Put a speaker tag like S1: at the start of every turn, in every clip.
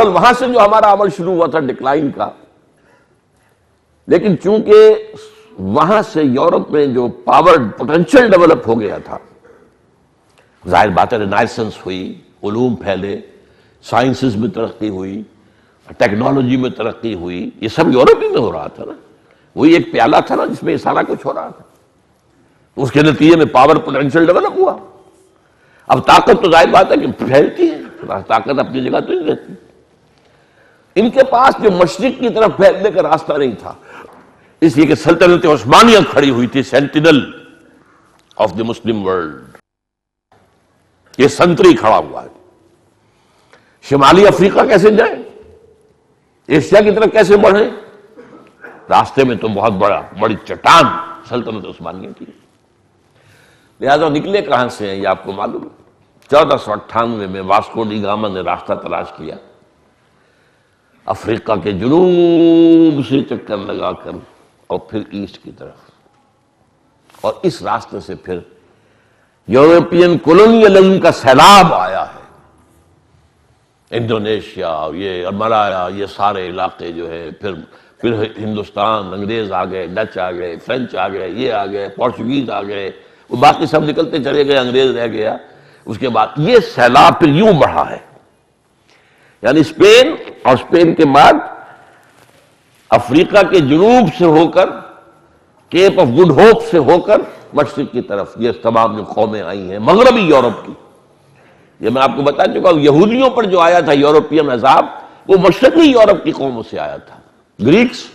S1: بہرحال وہاں سے جو ہمارا عمل شروع ہوا تھا ڈکلائن کا، لیکن چونکہ وہاں سے یورپ میں جو پاور پوٹینشیل ڈیولپ ہو گیا تھا، ظاہر بات ہے رینائسنس ہوئی، علوم پھیلے، سائنسز میں ترقی ہوئی، ٹیکنالوجی میں ترقی ہوئی، یہ سب یورپ ہی میں ہو رہا تھا نا، وہی ایک پیالہ تھا نا جس میں یہ سارا کچھ ہو رہا تھا، اس کے نتیجے میں پاور پوٹینشیل ڈیولپ ہوا۔ اب طاقت تو ظاہر بات ہے کہ پھیلتی ہے، طاقت اپنی جگہ تو نہیں رہتی۔ ان کے پاس جو مشرق کی طرف پھیلنے کا راستہ نہیں تھا، اس لیے کہ سلطنت عثمانیہ کھڑی ہوئی تھی، sentinel of the Muslim world, یہ سنتری کھڑا ہوا ہے۔ شمالی افریقہ کیسے جائیں، ایشیا کی طرف کیسے بڑھیں؟ راستے میں تو بہت بڑی چٹان سلطنت عثمانیہ کی، لہذا نکلے کہاں سے ہیں یہ آپ کو معلوم ہے۔ 1498 میں واسکو ڈی گاما نے راستہ تلاش کیا، افریقہ کے جنوب سے چکر لگا کر اور پھر ایسٹ کی طرف، اور اس راستے سے پھر یورپین کولونیلزم کا سیلاب آیا ہے۔ انڈونیشیا، یہ ملایا، یہ سارے علاقے جو ہے، پھر ہندوستان، انگریز آ گئے، ڈچ آ گئے، فرینچ آ گئے، یہ آ گئے، پورچوگیز آ گئے، وہ باقی سب نکلتے چلے گئے، انگریز رہ گیا۔ اس کے بعد یہ سیلاب پھر یوں بڑھا ہے، یعنی اسپین، اور اسپین کے بعد افریقہ کے جنوب سے ہو کر، کیپ آف گڈ ہوپ سے ہو کر مشرق کی طرف یہ تمام جو قومیں آئی ہیں مغربی یورپ کی۔ یہ میں آپ کو بتا چکا ہوں، یہودیوں پر جو آیا تھا یورپین عذاب، وہ مشرقی یورپ کی قوموں سے آیا تھا، گریکس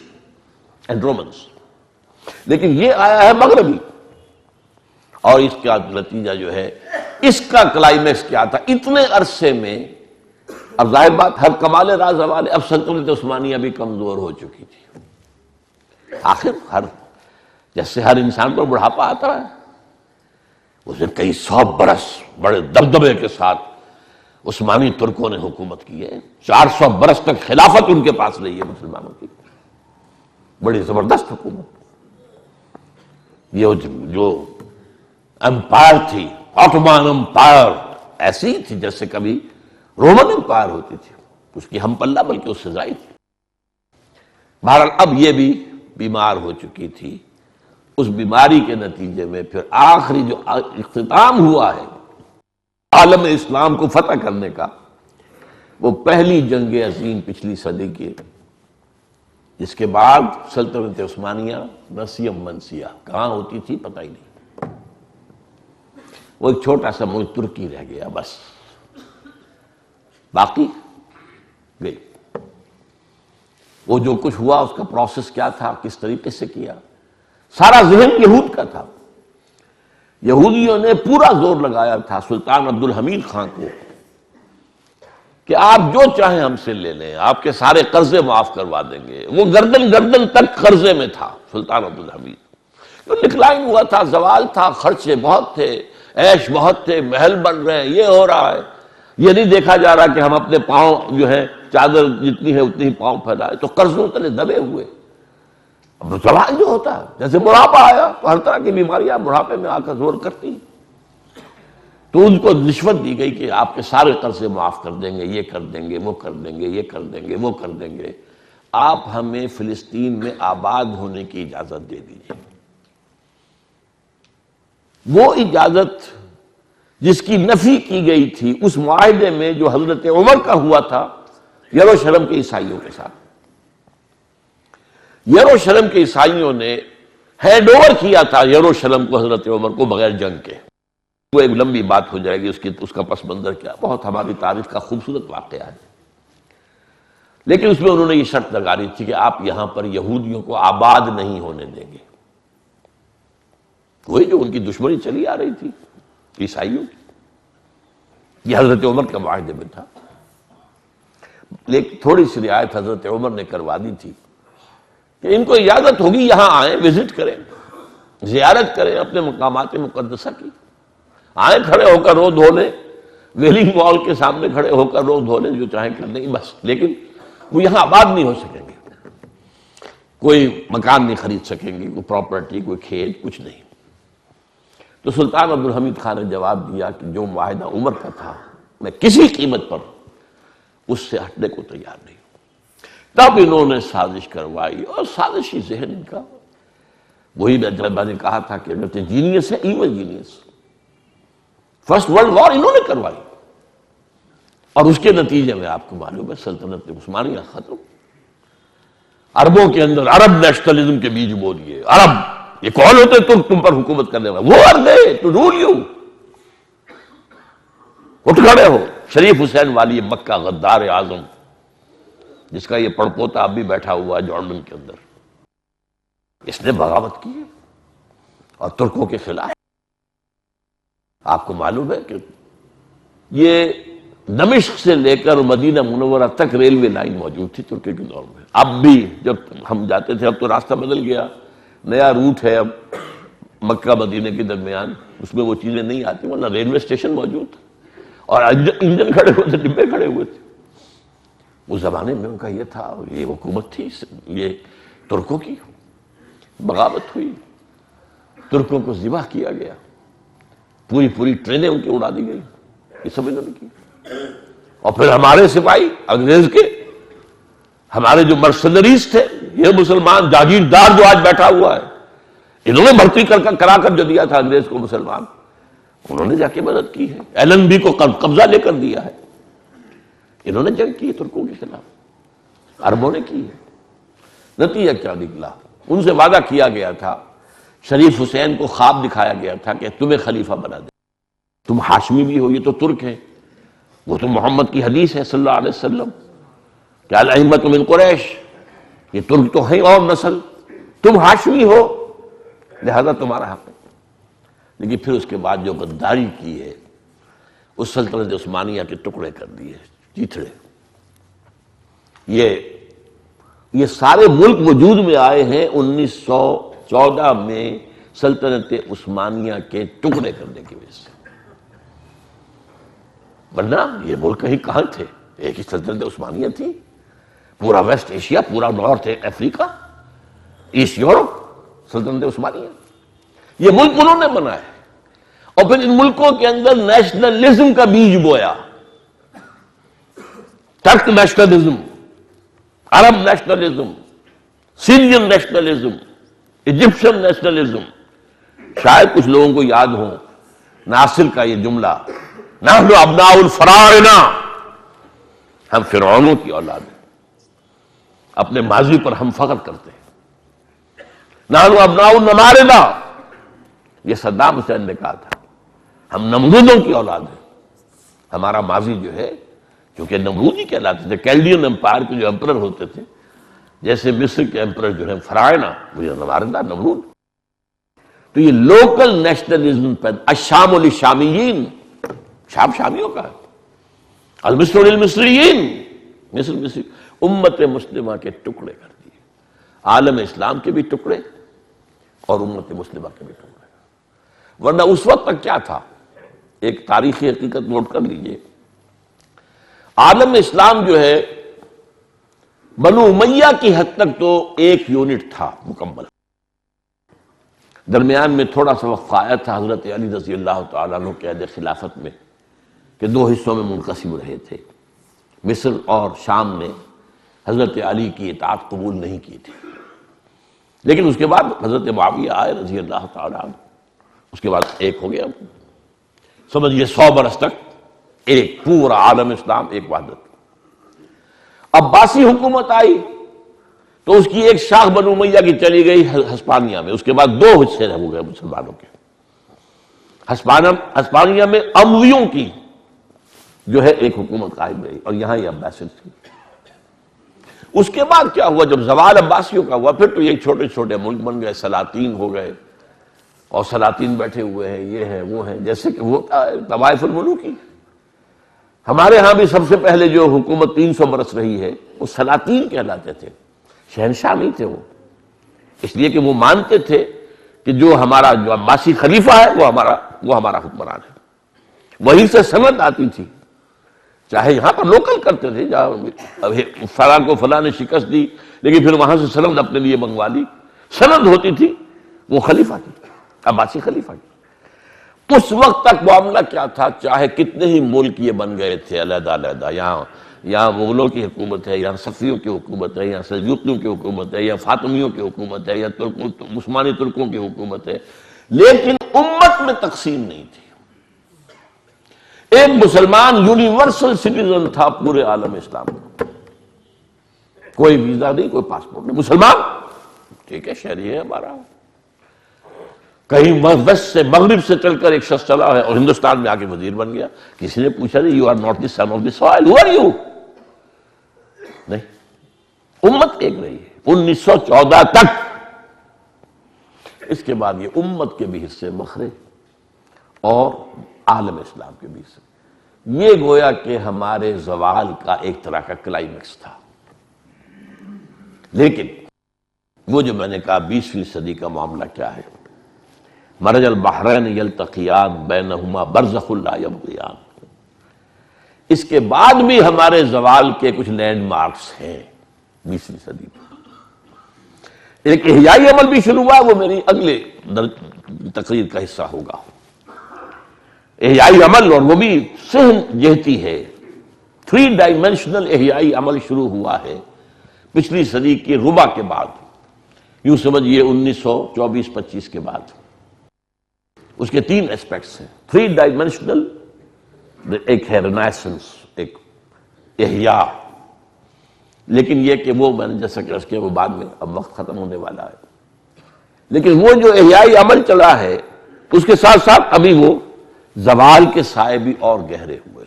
S1: اینڈ رومنس، لیکن یہ آیا ہے مغربی۔ اور اس کا نتیجہ جو ہے، اس کا کلائمیکس کیا تھا؟ اتنے عرصے میں اب ظاہر بات ہر کمال راز حوالے، اب سلطنت عثمانیہ بھی کمزور ہو چکی تھی۔ آخر جیسے ہر انسان پر بڑھاپا آتا ہے، اسے کئی 100 برس بڑے دبدبے کے ساتھ عثمانی ترکوں نے حکومت کی ہے، 400 برس تک خلافت ان کے پاس رہی ہے مسلمانوں کی، بڑی زبردست حکومت۔ یہ جو امپائر تھی، آٹومان امپائر، ایسی ہی تھی جیسے کبھی رومن امپائر ہوتی تھی، اس کی ہم پلہ بلکہ اس سے زائد تھی۔ بہرحال اب یہ بھی بیمار ہو چکی تھی، اس بیماری کے نتیجے میں پھر آخری جو اختتام ہوا ہے عالم اسلام کو فتح کرنے کا، وہ پہلی جنگ عظیم پچھلی صدی کی، جس کے بعد سلطنت عثمانیہ نسیم منسیہ کہاں ہوتی تھی پتہ ہی نہیں، وہ ایک چھوٹا سا ملک ترکی رہ گیا بس، باقی گئی۔ وہ جو کچھ ہوا اس کا پروسیس کیا تھا، کس طریقے سے کیا، سارا ذہن یہود کا تھا۔ یہودیوں نے پورا زور لگایا تھا سلطان عبد الحمید خان کو کہ آپ جو چاہیں ہم سے لے لیں، آپ کے سارے قرضے معاف کروا دیں گے۔ وہ گردن تک قرضے میں تھا سلطان عبد الحمید، ڈکلائن ہوا تھا، زوال تھا، خرچے بہت تھے، عیش بہت تھے، محل بن رہے ہیں، یہ ہو رہا ہے، یہ نہیں دیکھا جا رہا کہ ہم اپنے پاؤں جو ہے چادر جتنی ہے اتنی ہی پاؤں پھیلائے، تو قرضوں تلے دبے ہوئے۔ اب زوال جو ہوتا ہے، جیسے بڑھاپا آیا تو ہر طرح کی بیماریاں بڑھاپے میں آ کر زور کرتی، تو ان کو رشوت دی گئی کہ آپ کے سارے قرضے معاف کر دیں گے، یہ کر دیں گے، وہ کر دیں گے، یہ کر دیں گے، وہ کر دیں گے، آپ ہمیں فلسطین میں آباد ہونے کی اجازت دے دیجیے۔ وہ اجازت جس کی نفی کی گئی تھی اس معاہدے میں جو حضرت عمر کا ہوا تھا یروشلم کے عیسائیوں کے ساتھ، یروشلم کے عیسائیوں نے ہینڈ اوور کیا تھا یروشلم کو حضرت عمر کو بغیر جنگ کے۔ وہ ایک لمبی بات ہو جائے گی، اس کا پس منظر کیا، بہت ہماری تاریخ کا خوبصورت واقعہ ہے، لیکن اس میں انہوں نے یہ شرط لگا دی تھی کہ آپ یہاں پر یہودیوں کو آباد نہیں ہونے دیں گے۔ وہی جو ان کی دشمنی چلی آ رہی تھی عیسائیوں کی، یہ حضرت عمر کے معاہدے میں تھا، لیکن تھوڑی سی رعایت حضرت عمر نے کروا دی تھی کہ ان کو اجازت ہوگی یہاں آئیں، وزٹ کریں، زیارت کریں اپنے مقامات مقدسہ کی، آئیں کھڑے ہو کر رو دھو لیں، ویلنگ وال کے سامنے کھڑے ہو کر رو دھو لیں، جو چاہیں کر لیں بس، لیکن وہ یہاں آباد نہیں ہو سکیں گے، کوئی مکان نہیں خرید سکیں گے، کوئی پراپرٹی، کوئی کھیت، کچھ نہیں۔ تو سلطان عبد الحمید خان نے جواب دیا کہ جو معاہدہ عمر کا تھا میں کسی قیمت پر اس سے ہٹنے کو تیار نہیں. تب انہوں نے سازش کروائی، اور سازشی ذہن کا وہی میں نے کہا تھا کہ اگر جینیس ہے، even genius. First world war انہوں نے کروائی، اور اس کے نتیجے میں آپ کو معلوم ہے سلطنت عثمانیہ ختم. عربوں کے اندر عرب نیشنلزم کے بیج بو دیے. عرب یہ کون ہوتے تم پر حکومت کرنے والے؟ وہ عرب ہے ٹو رول یو. اٹھ کھڑے ہو. شریف حسین والی مکہ غدار اعظم، جس کا یہ پڑپوتا اب بھی بیٹھا ہوا ہے جارڈن کے اندر، اس نے بغاوت کی ہے اور ترکوں کے خلاف. آپ کو معلوم ہے کہ یہ دمشق سے لے کر مدینہ منورہ تک ریلوے لائن موجود تھی ترکی کے دور میں. اب بھی جب ہم جاتے تھے، اب تو راستہ بدل گیا، نیا روٹ ہے اب مکہ مدینہ کے درمیان، اس میں وہ چیزیں نہیں آتی، ورنہ ریلوے اسٹیشن موجود تھا اور انجن کھڑے ہوئے تھے، ڈبے کھڑے ہوئے تھے. اس زمانے میں ان کا یہ تھا، یہ حکومت تھی، یہ ترکوں کی بغاوت ہوئی، ترکوں کو ذبح کیا گیا، پوری ٹرینیں ان کی اڑا دی گئی. یہ سب انہوں نے کی. اور پھر ہمارے سپاہی انگریز کے، ہمارے جو مرسنریز تھے، یہ مسلمان جاگیردار جو آج بیٹھا ہوا ہے، انہوں نے بھرتی کرا کر جو دیا تھا انگریز کو مسلمان، انہوں نے جا کے مدد کی ہے. ایلن بی کو قبضہ لے کر دیا ہے. انہوں نے جنگ کی ترکوں کے خلاف، عربوں نے کی ہے. نتیجہ کیا نکلا؟ ان سے وعدہ کیا گیا تھا، شریف حسین کو خواب دکھایا گیا تھا کہ تمہیں خلیفہ بنا دے. تم ہاشمی بھی ہو، یہ تو ترک ہے، وہ تو محمد کی حدیث ہے صلی اللہ علیہ وسلم کہ الائمۃ من قریش، یہ ترک تو ہیں اور نسل، تم ہاشمی ہو لہذا تمہارا حق ہے. لیکن پھر اس کے بعد جو غداری کی ہے، اس سلطنت عثمانیہ کے ٹکڑے کر دیے، چیتھڑے. یہ سارے ملک وجود میں آئے ہیں 1914 میں سلطنت عثمانیہ کے ٹکڑے کرنے کی وجہ سے. ورنہ یہ ملک کہیں کہاں تھے؟ ایک ہی سلطنت عثمانیہ تھی، پورا ویسٹ ایشیا، پورا نارتھ افریقہ، ایسٹ یورپ، سلطنت عثمانیہ. یہ ملک انہوں نے بنائے، اور پھر ان ملکوں کے اندر نیشنلزم کا بیج بویا. ترک نیشنلزم، عرب نیشنلزم، سیرین نیشنلزم، ایجپشن نیشنلزم. شاید کچھ لوگوں کو یاد ہو ناصر کا یہ جملہ، نحن ابناء الفراعنہ، ہم فرعونوں کی اولاد ہیں، اپنے ماضی پر ہم فخر کرتے ہیں. نحن ابناء النماردہ، یہ صدام حسین نے کہا تھا، ہم نمرودوں کی اولاد ہیں. ہمارا ماضی جو ہے، کیونکہ نمرود ہی کہلاتے تھے، کیلڈین امپائر کے جو امپرر ہوتے تھے، جیسے مصر کے امپرر جو ہیں فراعنہ، وہ نماردہ، نمرود. تو یہ لوکل نیشنلزم پیدا. الشام للشامیین، شام شامیوں کا ہے. المصر للمصریین، مصر مصری. امت مسلمہ کے ٹکڑے کر دیے، عالم اسلام کے بھی ٹکڑے اور امت مسلمہ کے بھی ٹکڑے. ورنہ اس وقت تک کیا تھا؟ ایک تاریخی حقیقت نوٹ کر لیجئے، عالم اسلام جو ہے بنو امیہ کی حد تک تو ایک یونٹ تھا مکمل. درمیان میں تھوڑا سا وقفہ آیا تھا حضرت علی رضی اللہ تعالیٰ عنہ کے عہد خلافت میں، کہ دو حصوں میں منقسم رہے تھے. مصر اور شام نے حضرت علی کی اطاعت قبول نہیں کی تھی، لیکن اس کے بعد حضرت معاویہ آئے رضی اللہ تعالیٰ عنہ، اس کے بعد ایک ہو گیا. سمجھئے 100 برس تک ایک پورا عالم اسلام، ایک وحدت. عباسی حکومت آئی تو اس کی ایک شاخ بنو امیہ کی چلی گئی ہسپانیہ میں. اس کے بعد دو حصے ہو گئے مسلمانوں کے. ہسپانیہ میں امویوں کی جو ہے ایک حکومت قائم رہی، اور یہاں یہ عباسیت تھی. اس کے بعد کیا ہوا؟ جب زوال عباسیوں کا ہوا، پھر تو یہ چھوٹے چھوٹے ملک بن گئے، سلاطین ہو گئے، اور سلاطین بیٹھے ہوئے ہیں، یہ ہیں وہ ہیں، جیسے کہ وہ طوائف الملوک کی. ہمارے ہاں بھی سب سے پہلے جو حکومت 300 برس رہی ہے وہ سلاطین کہلاتے تھے، شہنشاہ نہیں تھے وہ. اس لیے کہ وہ مانتے تھے کہ جو ہمارا جو عباسی خلیفہ ہے وہ ہمارا حکمران ہے. وہیں سے سند آتی تھی، چاہے یہاں پر لوکل کرتے تھے، جہاں فلاں کو فلاں نے شکست دی، لیکن پھر وہاں سے سند اپنے لیے منگوا لی. سند ہوتی تھی وہ خلیفہ کی، عباسی خلیفہ کی. اس وقت تک معاملہ کیا تھا؟ چاہے کتنے ہی ملک یہ بن گئے تھے علیحدہ علیحدہ، یہاں یہاں مغلوں کی حکومت ہے، یہاں صفویوں کی حکومت ہے، یہاں سلجوقیوں کی حکومت ہے، یا فاطمیوں کی حکومت ہے، یا عثمانی ترکوں کی حکومت ہے، لیکن امت میں تقسیم نہیں تھی۔ ایک مسلمان یونیورسل سٹیزن تھا پورے عالم اسلام کا، کوئی ویزا نہیں، کوئی پاسپورٹ نہیں، مسلمان ٹھیک ہے، شہری ہے ہمارا۔ کہیں ویسٹ سے مغرب سے چل کر ایک شخص چلا ہے اور ہندوستان میں آ کے وزیر بن گیا، کسی نے پوچھا نہیں you are not the son of the soil, who are you? نہیں، امت ایک رہی ہے 1914 تک۔ اس کے بعد یہ امت کے بھی حصے بکھرے اور عالم اسلام کے بھی حصے۔ یہ گویا کہ ہمارے زوال کا ایک طرح کا کلائمیکس تھا۔ لیکن وہ جو میں نے کہا 20ویں صدی کا معاملہ کیا ہے، مرج البحرین یلتقیان بینہما برزخ لا یبغیان، اس کے بعد بھی ہمارے زوال کے کچھ لینڈ مارکس ہیں 20ویں صدی میں۔ ایک احیائی عمل بھی شروع ہوا، وہ میری اگلے تقریر کا حصہ ہوگا۔ احیائی عمل، اور وہ بھی صحن جہتی ہے، 3 ڈائمینشنل احیائی عمل شروع ہوا ہے پچھلی صدی کی ربع کے بعد، یوں سمجھئے 1924-25 کے بعد۔ اس کے 3 اسپیکٹس ہیں، 3 ڈائمینشنل، ایک ہے رینیسنس، ایک احیاء، لیکن یہ کہ وہ میں نے جیسا کہ اس کے وہ بعد میں اب وقت ختم ہونے والا ہے، لیکن وہ جو احیائی عمل چلا ہے اس کے ساتھ ساتھ ابھی وہ زوال کے سائے بھی اور گہرے ہوئے۔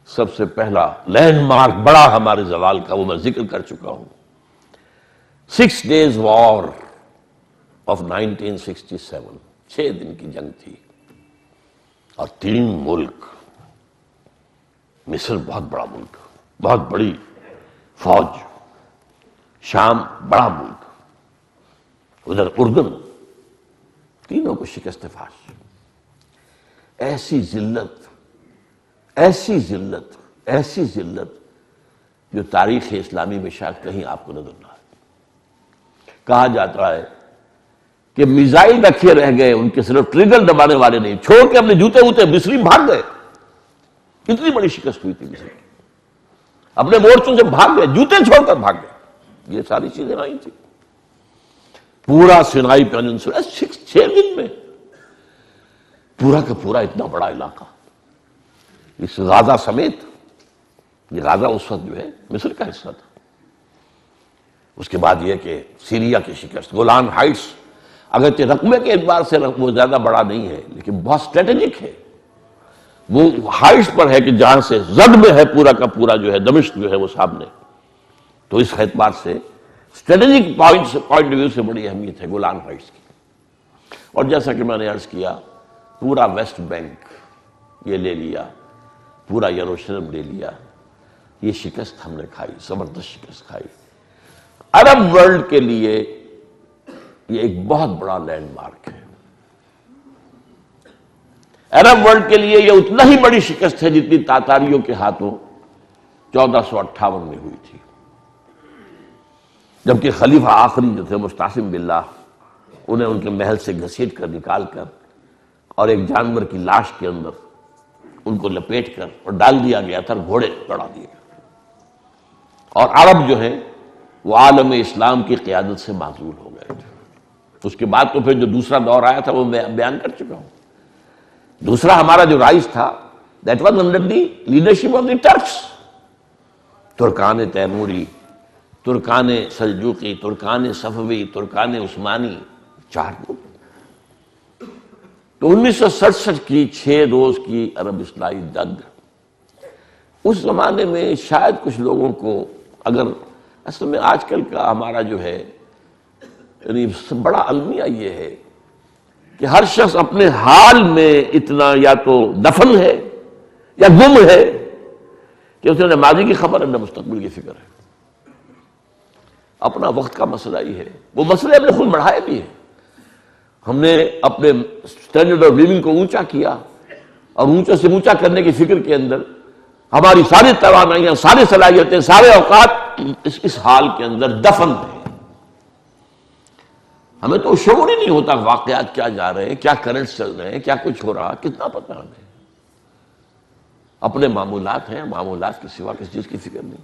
S1: سب سے پہلا لینڈ مارک بڑا ہمارے زوال کا، وہ میں ذکر کر چکا ہوں، 6 Days War of 1967، 6 دن کی جنگ تھی، اور 3 ملک، مصر بہت بڑا ملک، بہت بڑی فوج، شام بڑا ملک، ادھر اردن، تینوں کو شکست فاش۔ ایسی ذلت، ایسی ذلت، ایسی ذلت جو تاریخ اسلامی میں شاید کہیں آپ کو نظر نہ آئے۔ کہا جاتا ہے کہ میزائل رکھے رہ گئے، ان کے صرف ٹریگر دبانے والے نہیں، چھوڑ کے اپنے جوتے ووتے مصری بھاگ گئے۔ کتنی بڑی شکست ہوئی تھی مصر کی، اپنے مورچوں سے بھاگ گئے، جوتے چھوڑ کر بھاگ گئے۔ یہ ساری چیزیں آئی تھی، پورا سینائی پیننسولا 6 دن میں، پورا کا پورا اتنا بڑا علاقہ، اس غازہ سمیت۔ یہ غازہ اس وقت جو ہے مصر کا حصہ تھا۔ اس کے بعد یہ کہ سیریا کی شکست، گولان ہائٹس، اگرچہ رقبے کے اعتبار سے وہ زیادہ بڑا نہیں ہے لیکن بہت اسٹریٹجک ہے، وہ ہائٹس پر ہے کہ جہاں سے زد میں ہے پورا کا پورا جو ہے دمشق جو ہے وہ سامنے، تو اس اعتبار سے اسٹریٹجک پوائنٹ آف ویو سے بڑی اہمیت ہے گولان ہائٹس کی۔ اور جیسا کہ میں نے عرض کیا، پورا ویسٹ بینک یہ لے لیا، پورا یروشلم لے لیا، یہ شکست ہم نے کھائی، زبردست شکست کھائی۔ عرب ورلڈ کے لیے یہ ایک بہت بڑا لینڈ مارک ہے۔ عرب ورلڈ کے لیے یہ اتنا ہی بڑی شکست ہے جتنی تاتاریوں کے ہاتھوں 1458 میں ہوئی تھی، جبکہ خلیفہ آخری جو تھے مستعصم باللہ، انہیں ان کے محل سے گھسیٹ کر نکال کر اور ایک جانور کی لاش کے اندر ان کو لپیٹ کر اور ڈال دیا گیا تھا، گھوڑے چڑھا دیے گئے، اور عرب جو ہیں وہ عالم اسلام کی قیادت سے معزول ہو گئے تھے۔ اس کے بعد تو پھر جو دوسرا دور آیا تھا وہ میں بیان کر چکا ہوں۔ دوسرا ہمارا جو رائج تھا، that was under the leadership of the Turks, ترکان تیموری، ترکان سلجوقی، ترکان صفوی، ترکان عثمانی، 4 گروپ۔ تو 1967 کی 6 روز کی عرب اصلاحی جنگ، اس زمانے میں شاید کچھ لوگوں کو، اگر اصل میں آج کل کا ہمارا جو ہے بڑا المیہ یہ ہے کہ ہر شخص اپنے حال میں اتنا یا تو دفن ہے یا گم ہے کہ اسے نہ ماضی کی خبر ہے نہ مستقبل کی فکر ہے۔ اپنا وقت کا مسئلہ ہی ہے، وہ مسئلے ہم نے خود بڑھائے بھی ہیں۔ ہم نے اپنے اسٹینڈرڈ آف لیونگ کو اونچا کیا، اور اونچا سے اونچا کرنے کی فکر کے اندر ہماری ساری توانائیاں، ساری صلاحیتیں، سارے اوقات اس حال کے اندر دفن ہیں۔ ہمیں تو شعور ہی نہیں ہوتا واقعات کیا جا رہے ہیں، کیا کرنٹس چل رہے ہیں، کیا کچھ ہو رہا، کتنا پتہ ہمیں۔ اپنے معمولات ہیں، معمولات کے سوا کسی چیز کی فکر نہیں.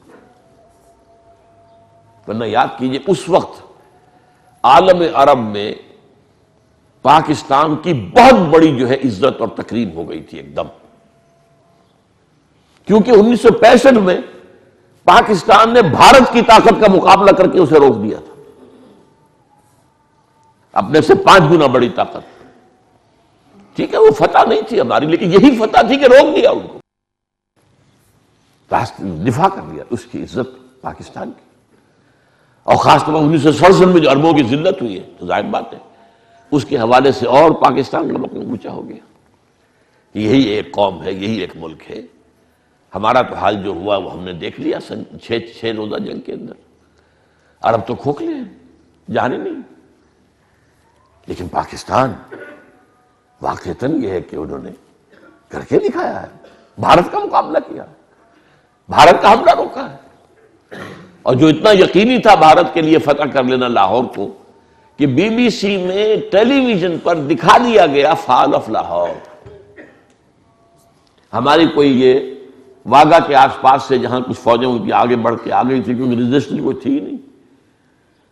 S1: ورنہ یاد کیجئے اس وقت عالم عرب میں پاکستان کی بہت بڑی جو ہے عزت اور تکریم ہو گئی تھی ایک دم، کیونکہ 1965 میں پاکستان نے بھارت کی طاقت کا مقابلہ کر کے اسے روک دیا تھا، اپنے سے 5 گنا بڑی طاقت. ٹھیک ہے وہ فتح نہیں تھی ہماری، لیکن یہی فتح تھی کہ روک دیا ان کو، دفاع کر لیا اس کی عزت پاکستان کی. اور خاص طور پر 1967 میں جو اربوں کی ذلت ہوئی ہے تو ظاہر بات ہے اس کے حوالے سے اور پاکستان کا مقام اونچا ہو گیا. یہی ایک قوم ہے، یہی ایک ملک ہے. ہمارا تو حال جو ہوا وہ ہم نے دیکھ لیا 6 روزہ جنگ کے اندر. عرب تو کھوکھلے ہیں، جانے نہیں. لیکن پاکستان واقعتاً یہ ہے کہ انہوں نے کر کے دکھایا ہے، بھارت کا مقابلہ کیا، بھارت کا حملہ روکا ہے. اور جو اتنا یقینی تھا بھارت کے لیے فتح کر لینا لاہور کو کہ بی بی سی میں ٹیلی ویژن پر دکھا دیا گیا فال آف لاہور. ہماری کوئی یہ واگا کے آس پاس سے جہاں کچھ فوجیں ان کی آگے بڑھ کے آ گئی تھی کیونکہ ریزسٹنس کوئی تھی نہیں،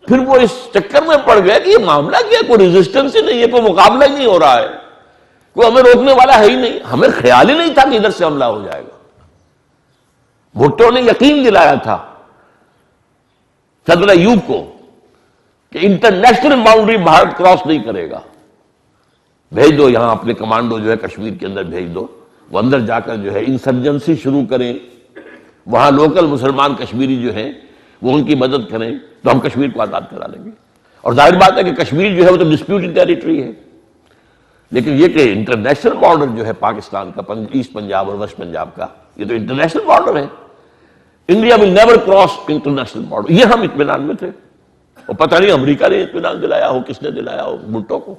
S1: پھر وہ اس چکر میں پڑ گیا کہ یہ معاملہ کیا، کوئی ریزسٹنس ہی نہیں ہے، کوئی مقابلہ ہی نہیں ہو رہا ہے، کوئی ہمیں روکنے والا ہے ہی نہیں. ہمیں خیال ہی نہیں تھا کہ ادھر سے حملہ ہو جائے گا. بھٹو نے یقین دلایا تھا صدر ایوب کو کہ انٹرنیشنل باؤنڈری بھارت کراس نہیں کرے گا، بھیج دو یہاں اپنے کمانڈو جو ہے کشمیر کے اندر بھیج دو، وہ اندر جا کر جو ہے انسرجنسی شروع کریں، وہاں لوکل مسلمان کشمیری جو ہیں وہ ان کی مدد کریں تو ہم کشمیر کو آزاد کرا لیں گے. اور ظاہر بات ہے کہ کشمیر جو ہے وہ تو ڈسپیوٹڈ ٹیریٹری ہے، لیکن یہ کہ انٹرنیشنل بارڈر جو ہے پاکستان کا ایسٹ پنجاب اور ویسٹ پنجاب کا یہ تو انٹرنیشنل بارڈر ہے. India will never cross international border. یہ ہم اطمینان میں تھے، اور پتہ نہیں امریکہ نے اطمینان دلایا ہو، کس نے دلایا ہو بھٹو کو،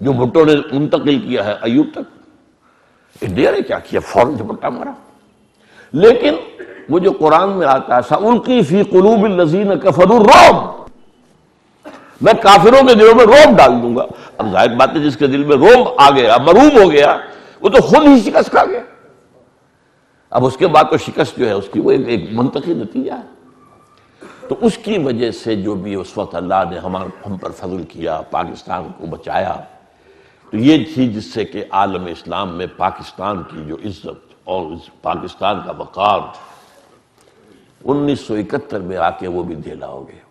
S1: جو بھٹو نے منتقل کیا ہے ایوب تک. انڈیا نے کیا کیا، فوراً جھپٹا مارا. لیکن وہ جو قرآن میں آتا ہے سألقی فی قلوب الذین کفروا الرعب، میں کافروں کے دلوں میں روب ڈال دوں گا. اب ظاہر بات ہے جس کے دل میں روب آ گیا، مرعوب ہو گیا، وہ تو خود ہی شکست کھا گیا. اب اس کے بعد تو شکست جو ہے اس کی وہ ایک منطقی نتیجہ ہے. تو اس کی وجہ سے جو بھی اس وقت اللہ نے ہم پر فضل کیا، پاکستان کو بچایا، تو یہ تھی جس سے کہ عالم اسلام میں پاکستان کی جو عزت اور پاکستان کا وقار 1971 میں آ کے وہ بھی ڈھیلا ہو گیا.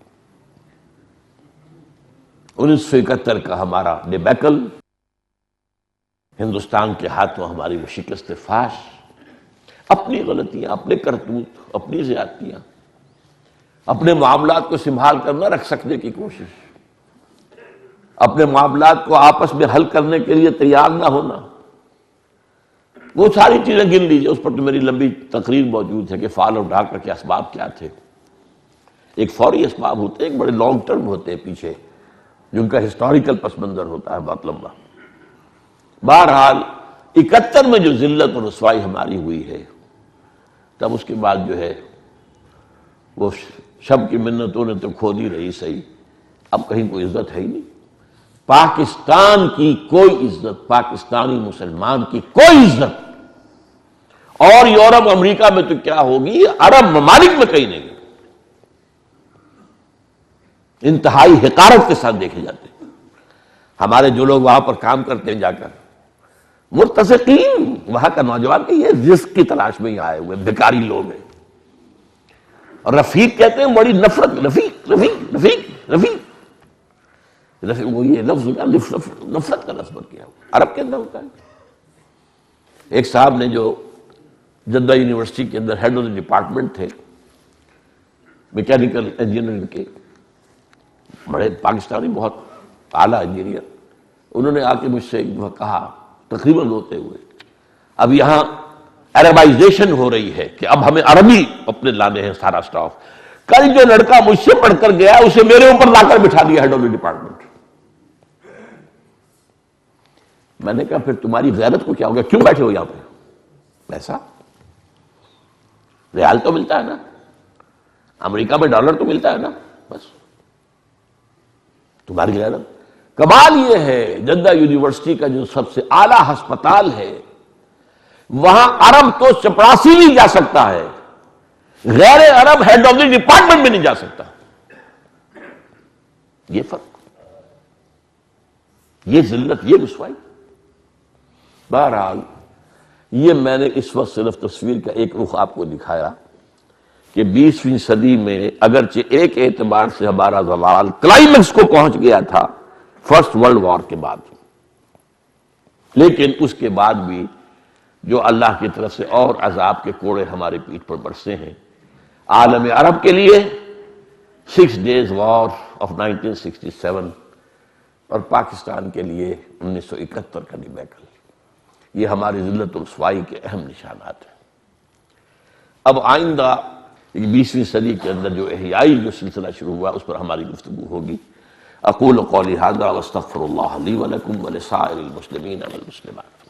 S1: 1971 کا ہمارا ڈیبیکل، ہندوستان کے ہاتھوں ہماری وہ شکست فاش، اپنی غلطیاں، اپنے کرتوت، اپنی زیادتیاں، اپنے معاملات کو سنبھال کر نہ رکھ سکنے کی کوشش، اپنے معاملات کو آپس میں حل کرنے کے لیے تیار نہ ہونا، وہ ساری چیزیں گن لیجیے. اس پر تو میری لمبی تقریر موجود ہے کہ فال اور ڈھاکہ کے اسباب کیا تھے. ایک فوری اسباب ہوتے ہیں، ایک بڑے لانگ ٹرم ہوتے ہیں پیچھے، جن کا ہسٹوریکل پس منظر ہوتا ہے بہت لمبا. بہرحال 71 میں جو ذلت اور رسوائی ہماری ہوئی ہے، تب اس کے بعد جو ہے وہ شب کی منتوں نے تو کھو دی رہی صحیح، اب کہیں کوئی عزت ہے ہی نہیں. پاکستان کی کوئی عزت، پاکستانی مسلمان کی کوئی عزت، اور یورپ امریکہ میں تو کیا ہوگی، عرب ممالک میں کہیں نہیں. انتہائی حقارت کے ساتھ دیکھے جاتے ہیں. ہمارے جو لوگ وہاں پر کام کرتے ہیں جا کر، مرتزقین وہاں کا نوجوان کہ یہ رزق کی تلاش میں ہی آئے ہوئے بیکاری لوگ ہیں. اور رفیق کہتے ہیں بڑی نفرت، رفیق رفیق رفیق رفیق رفیق، وہ یہ لفظ نفرت کا لفظ کیا عرب کے اندر ہوتا ہے. ایک صاحب نے جو جدہ یونیورسٹی کے اندر ہیڈ آف دی ڈپارٹمنٹ تھے میکینیکل انجینئرنگ کے، بڑے پاکستانی بہت اعلیٰ انجینئر، انہوں نے آ کے مجھ سے ایک دفعہ کہا تقریباً روتے ہوئے، اب یہاں عربائزیشن ہو رہی ہے کہ اب ہمیں عربی اپنے لانے ہیں سارا سٹاف. کل جو لڑکا مجھ سے پڑھ کر گیا اسے میرے اوپر لا کر بٹھا دیا ہیڈ آف دی ڈپارٹمنٹ. میں نے کہا پھر تمہاری غیرت کو کیا ہو گیا، کیوں بیٹھے ہو یہاں پہ؟ پیسہ ریال تو ملتا ہے نا، امریکہ میں ڈالر تو ملتا ہے نا، بس تمہاری غیرت. کمال یہ ہے جدہ یونیورسٹی کا جو سب سے اعلیٰ ہسپتال ہے، وہاں عرب تو چپراسی نہیں جا سکتا ہے، غیر عرب ہیڈ آف دی ڈپارٹمنٹ بھی نہیں جا سکتا. یہ فرق، یہ ذلت، یہ رسوائی. بہرحال یہ میں نے اس وقت صرف تصویر کا ایک رخ آپ کو دکھایا کہ 20ویں صدی میں اگرچہ ایک اعتبار سے ہمارا زوال کلائمیکس کو پہنچ گیا تھا فرسٹ ورلڈ وار کے بعد، لیکن اس کے بعد بھی جو اللہ کی طرف سے اور عذاب کے کوڑے ہمارے پیٹھ پر برسے ہیں. عالم عرب کے لیے 6 days وار آف 1967 اور پاکستان کے لیے 1971 کا ڈیبیکل، یہ ہماری ذلت و رسوائی کے اہم نشانات ہیں. اب آئندہ 20ویں صدی کے اندر جو احیائی جو سلسلہ شروع ہوا اس پر ہماری گفتگو ہوگی. اقول قولی ھذا واستغفر اللہ لی ولکم ولسائر المسلمین والمسلمات.